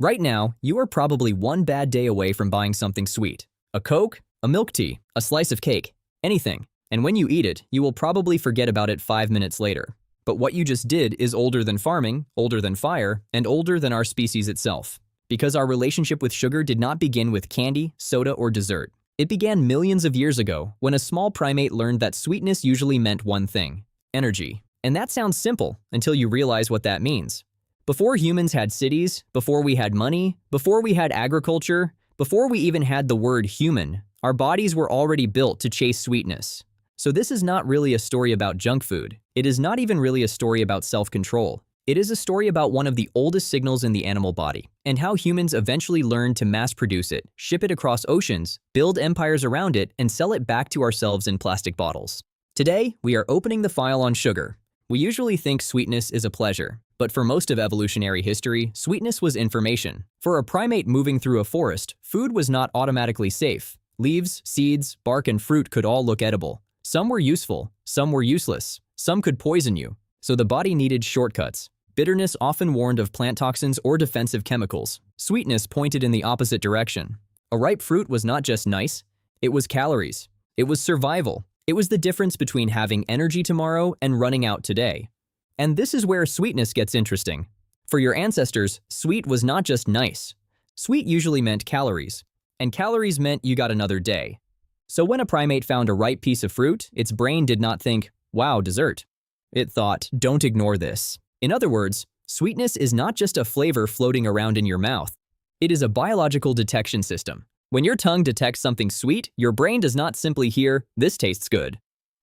Right now, you are probably one bad day away from buying something sweet. A Coke, a milk tea, a slice of cake, anything. And when you eat it, you will probably forget about it 5 minutes later. But what you just did is older than farming, older than fire, and older than our species itself. Because our relationship with sugar did not begin with candy, soda, or dessert. It began millions of years ago when a small primate learned that sweetness usually meant one thing: energy. And that sounds simple until you realize what that means. Before humans had cities, before we had money, before we had agriculture, before we even had the word human, our bodies were already built to chase sweetness. So this is not really a story about junk food. It is not even really a story about self-control. It is a story about one of the oldest signals in the animal body, and how humans eventually learned to mass-produce it, ship it across oceans, build empires around it, and sell it back to ourselves in plastic bottles. Today, we are opening the file on sugar. We usually think sweetness is a pleasure, but for most of evolutionary history, sweetness was information. For a primate moving through a forest, food was not automatically safe. Leaves, seeds, bark, and fruit could all look edible. Some were useful, some were useless, some could poison you. So the body needed shortcuts. Bitterness often warned of plant toxins or defensive chemicals. Sweetness pointed in the opposite direction. A ripe fruit was not just nice, it was calories. It was survival. It was the difference between having energy tomorrow and running out today. And this is where sweetness gets interesting. For your ancestors, sweet was not just nice. Sweet usually meant calories, and calories meant you got another day. So when a primate found a ripe piece of fruit, its brain did not think, wow, dessert. It thought, don't ignore this. In other words, sweetness is not just a flavor floating around in your mouth. It is a biological detection system. When your tongue detects something sweet, your brain does not simply hear, this tastes good.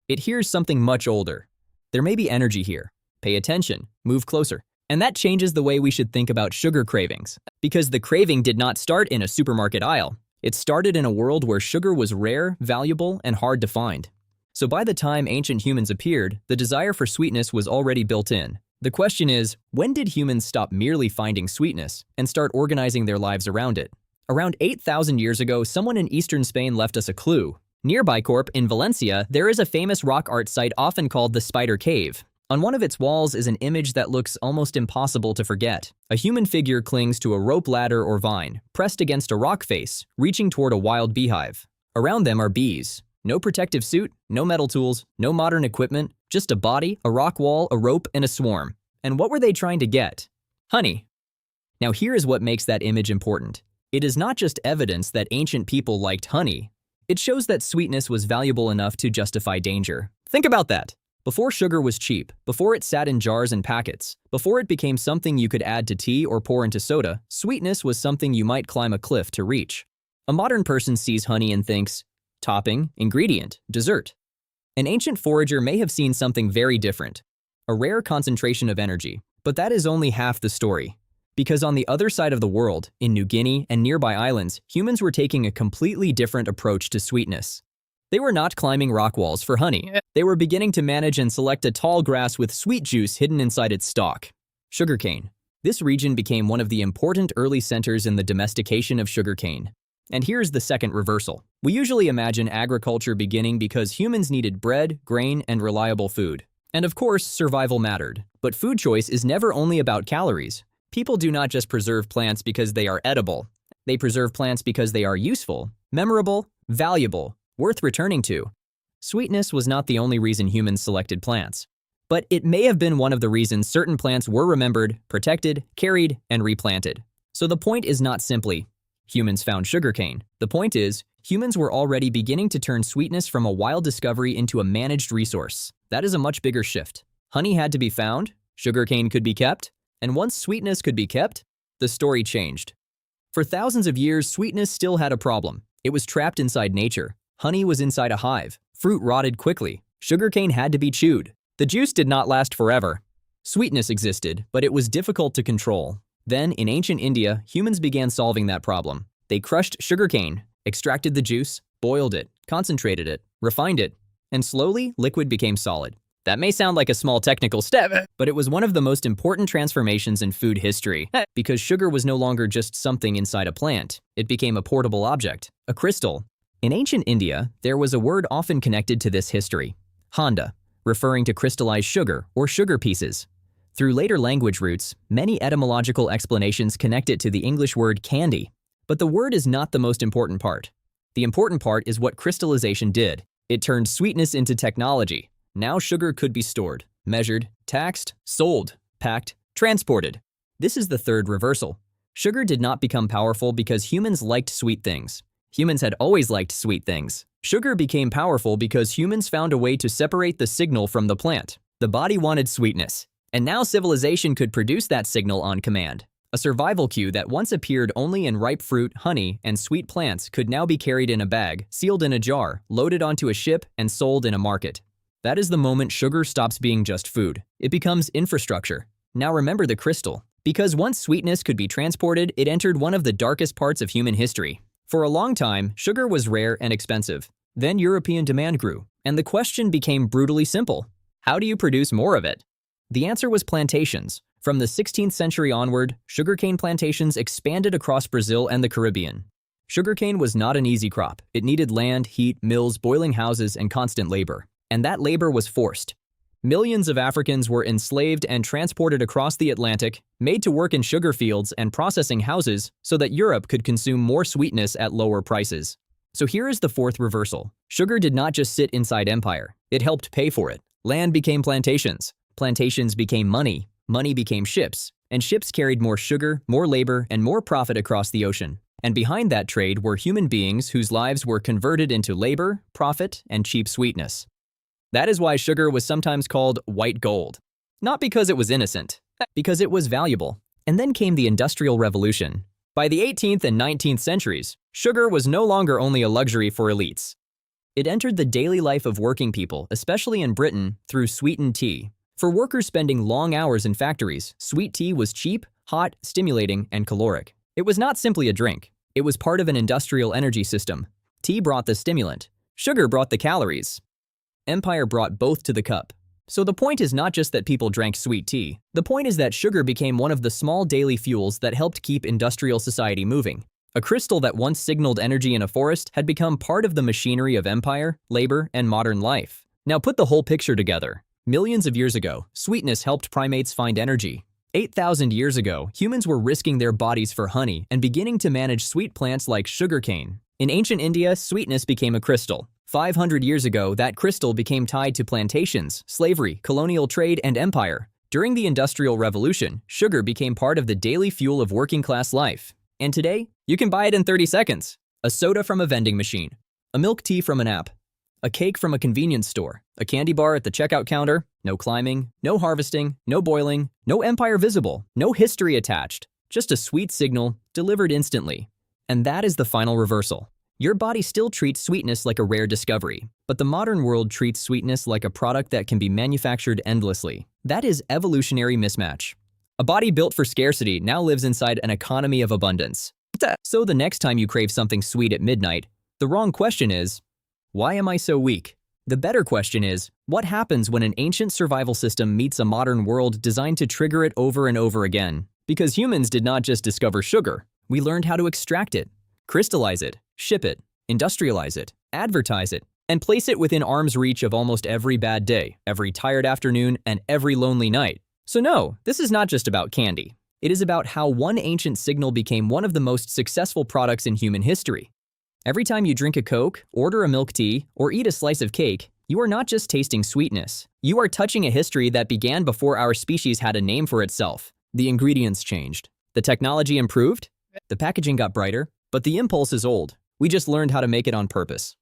It hears something much older. There may be energy here. Pay attention, move closer. And that changes the way we should think about sugar cravings. Because the craving did not start in a supermarket aisle. It started in a world where sugar was rare, valuable, and hard to find. So by the time ancient humans appeared, the desire for sweetness was already built in. The question is, when did humans stop merely finding sweetness and start organizing their lives around it? Around 8,000 years ago, someone in eastern Spain left us a clue. Near Bicorp in Valencia, there is a famous rock art site often called the Spider Cave. On one of its walls is an image that looks almost impossible to forget. A human figure clings to a rope ladder or vine, pressed against a rock face, reaching toward a wild beehive. Around them are bees. No protective suit, no metal tools, no modern equipment, just a body, a rock wall, a rope, and a swarm. And what were they trying to get? Honey. Now here is what makes that image important. It is not just evidence that ancient people liked honey. It shows that sweetness was valuable enough to justify danger. Think about that. Before sugar was cheap, before it sat in jars and packets, before it became something you could add to tea or pour into soda, sweetness was something you might climb a cliff to reach. A modern person sees honey and thinks, topping, ingredient, dessert. An ancient forager may have seen something very different, a rare concentration of energy. But that is only half the story. Because on the other side of the world, in New Guinea and nearby islands, humans were taking a completely different approach to sweetness. They were not climbing rock walls for honey. They were beginning to manage and select a tall grass with sweet juice hidden inside its stalk. Sugarcane. This region became one of the important early centers in the domestication of sugarcane. And here's the second reversal. We usually imagine agriculture beginning because humans needed bread, grain, and reliable food. And of course, survival mattered. But food choice is never only about calories. People do not just preserve plants because they are edible. They preserve plants because they are useful, memorable, valuable, worth returning to. Sweetness was not the only reason humans selected plants. But it may have been one of the reasons certain plants were remembered, protected, carried, and replanted. So the point is not simply, humans found sugarcane. The point is, humans were already beginning to turn sweetness from a wild discovery into a managed resource. That is a much bigger shift. Honey had to be found, sugarcane could be kept, and once sweetness could be kept, the story changed. For thousands of years, sweetness still had a problem. It was trapped inside nature. Honey was inside a hive. Fruit rotted quickly. Sugarcane had to be chewed. The juice did not last forever. Sweetness existed, but it was difficult to control. Then, in ancient India, humans began solving that problem. They crushed sugarcane, extracted the juice, boiled it, concentrated it, refined it, and slowly, liquid became solid. That may sound like a small technical step, but it was one of the most important transformations in food history, because sugar was no longer just something inside a plant. It became a portable object, a crystal. In ancient India, there was a word often connected to this history, handa, referring to crystallized sugar or sugar pieces. Through later language roots, many etymological explanations connect it to the English word candy. But the word is not the most important part. The important part is what crystallization did. It turned sweetness into technology. Now sugar could be stored, measured, taxed, sold, packed, transported. This is the third reversal. Sugar did not become powerful because humans liked sweet things. Humans had always liked sweet things. Sugar became powerful because humans found a way to separate the signal from the plant. The body wanted sweetness, and now civilization could produce that signal on command. A survival cue that once appeared only in ripe fruit, honey, and sweet plants could now be carried in a bag, sealed in a jar, loaded onto a ship, and sold in a market. That is the moment sugar stops being just food. It becomes infrastructure. Now remember the crystal. Because once sweetness could be transported, it entered one of the darkest parts of human history. For a long time, sugar was rare and expensive. Then European demand grew, and the question became brutally simple. How do you produce more of it? The answer was plantations. From the 16th century onward, sugarcane plantations expanded across Brazil and the Caribbean. Sugarcane was not an easy crop. It needed land, heat, mills, boiling houses, and constant labor. And that labor was forced. Millions of Africans were enslaved and transported across the Atlantic, made to work in sugar fields and processing houses so that Europe could consume more sweetness at lower prices. So here is the fourth reversal. Sugar did not just sit inside empire. It helped pay for it. Land became plantations. Plantations became money. Money became ships. And ships carried more sugar, more labor, and more profit across the ocean. And behind that trade were human beings whose lives were converted into labor, profit, and cheap sweetness. That is why sugar was sometimes called white gold. Not because it was innocent, because it was valuable. And then came the Industrial Revolution. By the 18th and 19th centuries, sugar was no longer only a luxury for elites. It entered the daily life of working people, especially in Britain, through sweetened tea. For workers spending long hours in factories, sweet tea was cheap, hot, stimulating, and caloric. It was not simply a drink. It was part of an industrial energy system. Tea brought the stimulant. Sugar brought the calories. Empire brought both to the cup. So the point is not just that people drank sweet tea. The point is that sugar became one of the small daily fuels that helped keep industrial society moving. A crystal that once signaled energy in a forest had become part of the machinery of empire, labor, and modern life. Now put the whole picture together. Millions of years ago, sweetness helped primates find energy. 8,000 years ago, humans were risking their bodies for honey and beginning to manage sweet plants like sugarcane. In ancient India, sweetness became a crystal. 500 years ago, that crystal became tied to plantations, slavery, colonial trade, and empire. During the Industrial Revolution, sugar became part of the daily fuel of working-class life. And today, you can buy it in 30 seconds. A soda from a vending machine, a milk tea from an app, a cake from a convenience store, a candy bar at the checkout counter, no climbing, no harvesting, no boiling, no empire visible, no history attached, just a sweet signal delivered instantly. And that is the final reversal. Your body still treats sweetness like a rare discovery, but the modern world treats sweetness like a product that can be manufactured endlessly. That is evolutionary mismatch. A body built for scarcity now lives inside an economy of abundance. So the next time you crave something sweet at midnight, the wrong question is, why am I so weak? The better question is, what happens when an ancient survival system meets a modern world designed to trigger it over and over again? Because humans did not just discover sugar, we learned how to extract it, crystallize it, ship it, industrialize it, advertise it, and place it within arm's reach of almost every bad day, every tired afternoon, and every lonely night. So no, this is not just about candy. It is about how one ancient signal became one of the most successful products in human history. Every time you drink a Coke, order a milk tea, or eat a slice of cake, you are not just tasting sweetness. You are touching a history that began before our species had a name for itself. The ingredients changed. The technology improved. The packaging got brighter. But the impulse is old. We just learned how to make it on purpose.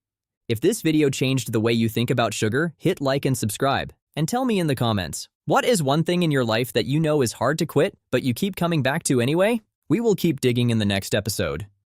If this video changed the way you think about sugar, hit like and subscribe. And tell me in the comments, what is one thing in your life that you know is hard to quit, but you keep coming back to anyway? We will keep digging in the next episode.